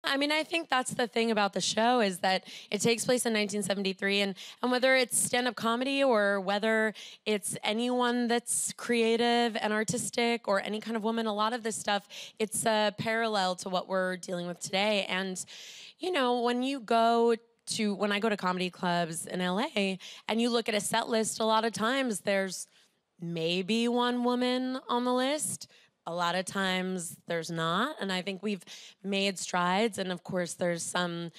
I mean, I think that's the thing about the show is that it takes place in 1973, and whether it's stand-up comedy or whether it's anyone that's creative and artistic or any kind of woman, a lot of this stuff, it's a parallel to what we're dealing with today. And, you know, when I go to comedy clubs in LA and you look at a set list, a lot of times there's maybe one woman on the list. A lot of times there's not. And I think we've made strides. And of course, there's some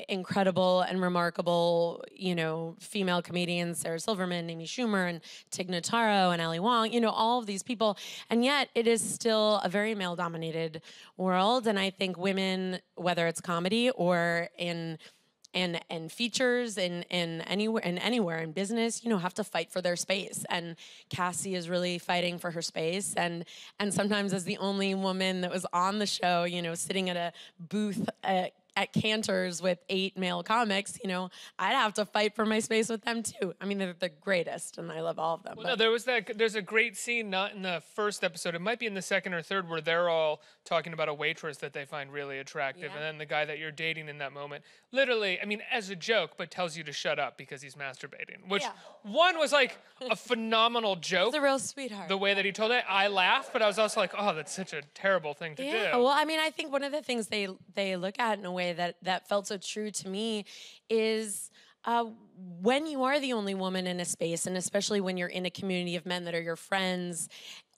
incredible and remarkable, you know, female comedians, Sarah Silverman, Amy Schumer, and Tig Notaro, and Ali Wong, you know, all of these people. And yet it is still a very male-dominated world. And I think women, whether it's comedy or in features in anywhere in business, you know, have to fight for their space. And Cassie is really fighting for her space. And sometimes as the only woman that was on the show, you know, sitting at a booth at Cantor's with 8 male comics, you know, I'd have to fight for my space with them too. I mean, they're the greatest, and I love all of them. Well, no, there's a great scene, not in the first episode, it might be in the second or third, where they're all talking about a waitress that they find really attractive, and then the guy that you're dating in that moment, literally, I mean, as a joke, but tells you to shut up because he's masturbating, which one was like a phenomenal joke. He's a real sweetheart. The way that he told it, I laughed, but I was also like, oh, that's such a terrible thing to do. Well, I mean, I think one of the things they look at in a way that felt so true to me is when you are the only woman in a space, and especially when you're in a community of men that are your friends,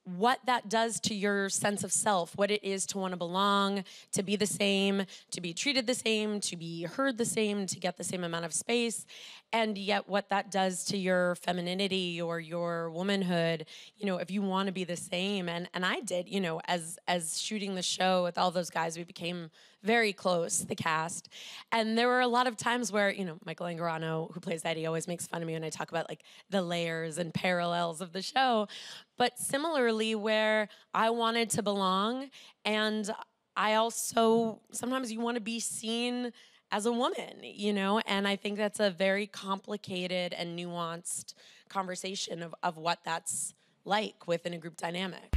what that does to your sense of self, what it is to want to belong, to be the same, to be treated the same, to be heard the same, to get the same amount of space, and yet what that does to your femininity or your womanhood, you know, if you want to be the same. And I did, you know, as shooting the show with all those guys, we became very close, the cast. And there were a lot of times where, you know, Michael Angarano, who plays Eddie, always makes fun of me when I talk about like the layers and parallels of the show. But similarly, where I wanted to belong, and I also, sometimes you want to be seen as a woman, you know? And I think that's a very complicated and nuanced conversation of what that's like within a group dynamic.